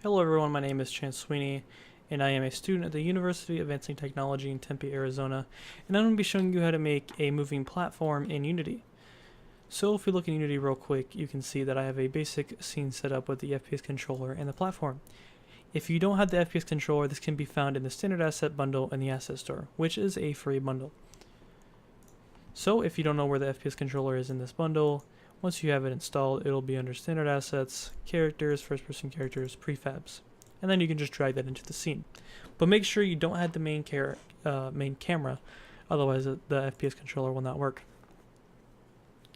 Hello everyone, my name is Chance Sweeney, and I am a student at the University of Advancing Technology in Tempe, Arizona, and I'm going to be showing you how to make a moving platform in Unity. So if we look in Unity real quick, you can see that I have a basic scene set up with the FPS controller and the platform. If you don't have the FPS controller, this can be found in the standard asset bundle in the asset store, which is a free bundle. So if you don't know where the FPS controller is in this bundle, once you have it installed, it'll be under standard assets, characters, first person characters, prefabs, and then you can just drag that into the scene. But make sure you don't have the main camera, otherwise the FPS controller will not work.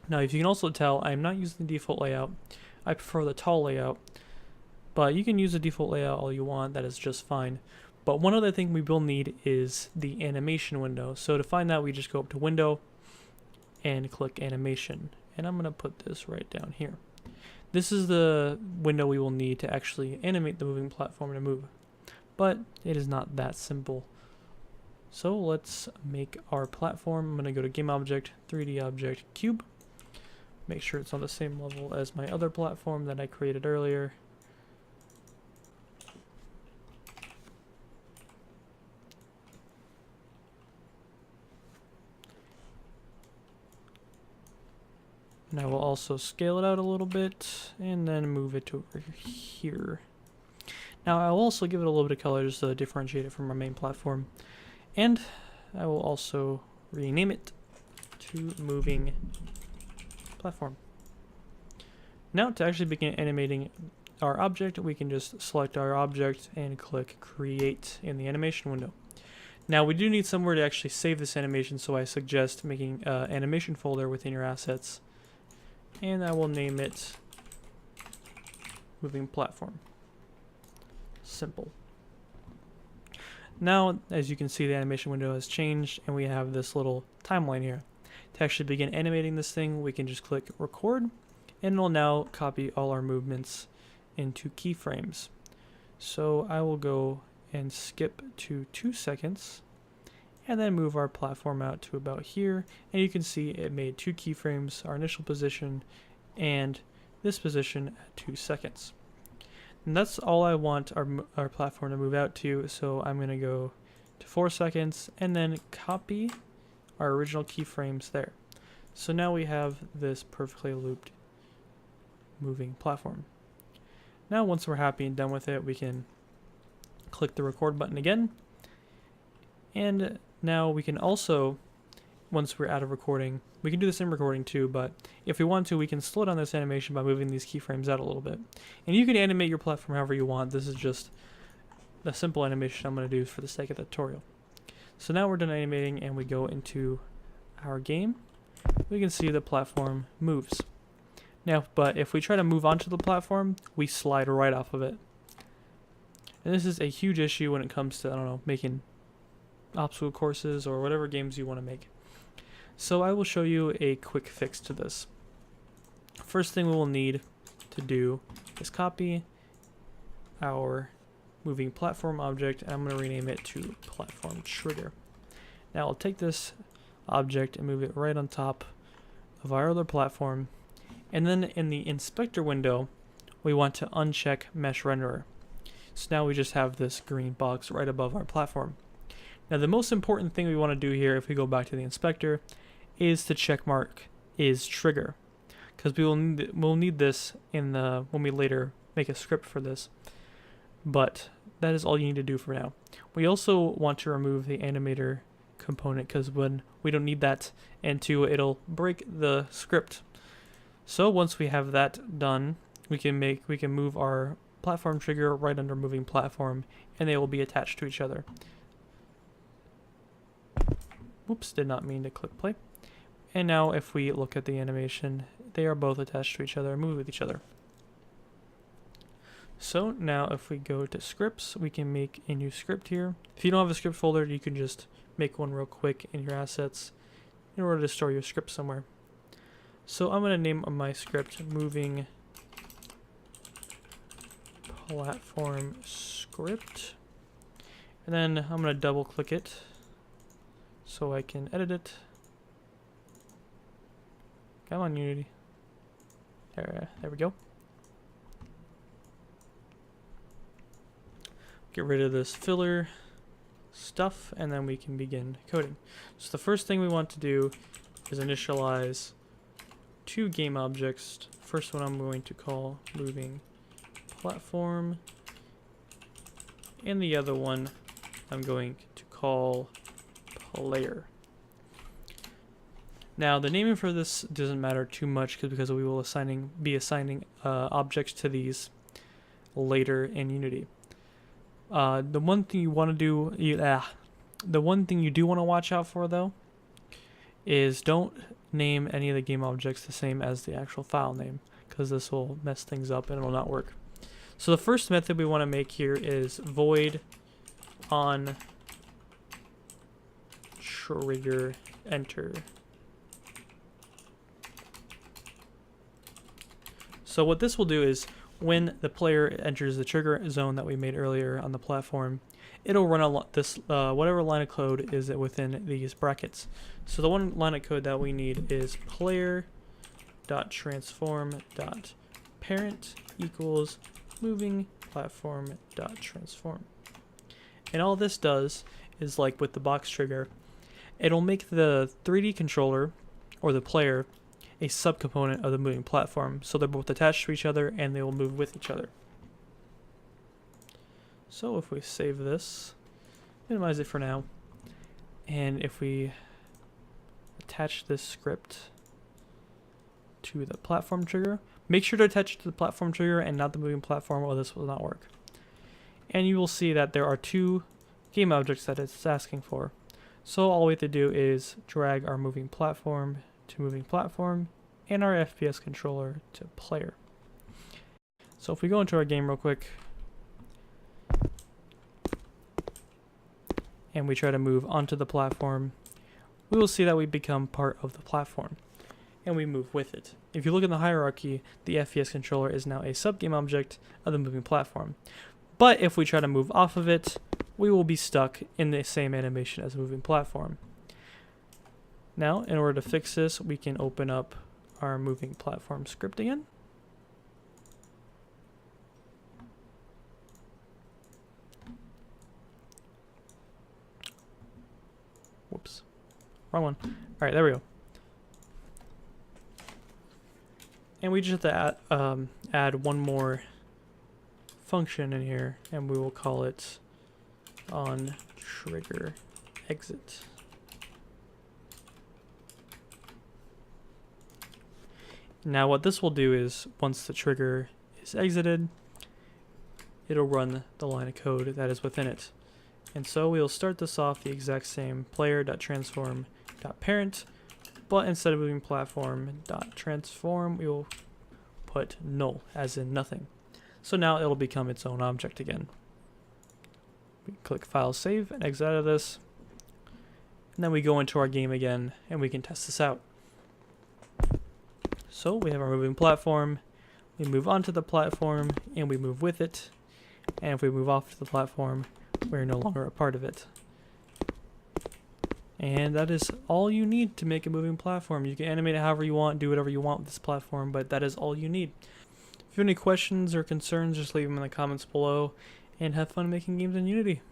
Now, if you can also tell, I'm not using the default layout. I prefer the tall layout, but you can use the default layout all you want, that is just fine. But one other thing we will need is the animation window. So to find that, we just go up to Window and click Animation. And I'm going to put this right down here. This is the window we will need to actually animate the moving platform to move. But it is not that simple. So let's make our platform. I'm going to go to GameObject, 3D Object, Cube. Make sure it's on the same level as my other platform that I created earlier. And I will also scale it out a little bit and then move it over here. Now I'll also give it a little bit of color just to differentiate it from our main platform. And I will also rename it to Moving Platform. Now to actually begin animating our object, we can just select our object and click Create in the animation window. Now we do need somewhere to actually save this animation, so I suggest making an animation folder within your assets. And I will name it Moving Platform. Simple. Now, as you can see, the animation window has changed, and we have this little timeline here. To actually begin animating this thing, we can just click Record, and it'll now copy all our movements into keyframes. So I will go and skip to 2 seconds, and then move our platform out to about here, and you can see it made 2 keyframes, our initial position and this position at 2 seconds. And that's all I want our platform to move out to, so I'm going to go to 4 seconds and then copy our original keyframes there. So now we have this perfectly looped moving platform. Now once we're happy and done with it, we can click the record button again, and now we can also, once we're out of recording, we can do this in recording too, but if we want to, we can slow down this animation by moving these keyframes out a little bit. And you can animate your platform however you want. This is just a simple animation I'm going to do for the sake of the tutorial. So now we're done animating and we go into our game. We can see the platform moves. Now, but if we try to move onto the platform, we slide right off of it. And this is a huge issue when it comes to, I don't know, making obstacle courses or whatever games you want to make. So I will show you a quick fix to this. First thing we will need to do is copy our moving platform object, and I'm going to rename it to platform trigger. Now I'll take this object and move it right on top of our other platform, and then in the inspector window we want to uncheck mesh renderer. So now we just have this green box right above our platform. Now the most important thing we want to do here, if we go back to the inspector, is to check mark is trigger, because we'll need this in when we later make a script for this. But that is all you need to do for now. We also want to remove the animator component, because when we don't need that, and 2, it'll break the script. So once we have that done, we can move our platform trigger right under moving platform, and they will be attached to each other. Whoops, did not mean to click play. And now if we look at the animation, they are both attached to each other and move with each other. So now if we go to scripts, we can make a new script here. If you don't have a script folder, you can just make one real quick in your assets in order to store your script somewhere. So I'm going to name my script Moving Platform Script. And then I'm going to double click it so I can edit it. Come on, Unity. There we go. get rid of this filler stuff, and then we can begin coding. So the first thing we want to do is initialize two game objects. First one I'm going to call MovingPlatform, and the other one I'm going to call Player. Now the naming for this doesn't matter too much because we will be assigning objects to these later in Unity. The one thing you want to do, the one thing you do want to watch out for though, is don't name any of the game objects the same as the actual file name, because this will mess things up and it will not work. So the first method we want to make here is void OnTriggerEnter. So what this will do is when the player enters the trigger zone that we made earlier on the platform, it'll run this whatever line of code is within these brackets. So the one line of code that we need is Player.transform.parent equals MovingPlatform.transform. And all this does is, like with the box trigger, it'll make the 3D controller or the player a subcomponent of the moving platform, so they're both attached to each other and they will move with each other. So if we save this, minimize it for now, and if we attach this script to the platform trigger, make sure to attach it to the platform trigger and not the moving platform, or this will not work. And you will see that there are two game objects that it's asking for. So all we have to do is drag our moving platform to moving platform and our FPS controller to player. So if we go into our game real quick and we try to move onto the platform, we will see that we become part of the platform and we move with it. If you look in the hierarchy, the FPS controller is now a subgame object of the moving platform. But if we try to move off of it, we will be stuck in the same animation as a moving platform. Now, in order to fix this, we can open up our MovingPlatformScript again. Whoops, wrong one. All right, there we go. And we just have to add one more function in here, and we will call it OnTriggerExit. Now what this will do is, once the trigger is exited, it'll run the line of code that is within it. And so we'll start this off the exact same Player.transform.parent, but instead of MovingPlatform.transform, we will put null, as in nothing. So now it'll become its own object again. We click File, Save, and exit out of this. And then we go into our game again, and we can test this out. So we have our moving platform, we move onto the platform, and we move with it. And if we move off to the platform, we're no longer a part of it. And that is all you need to make a moving platform. You can animate it however you want, do whatever you want with this platform, but that is all you need. If you have any questions or concerns, just leave them in the comments below, and have fun making games in Unity.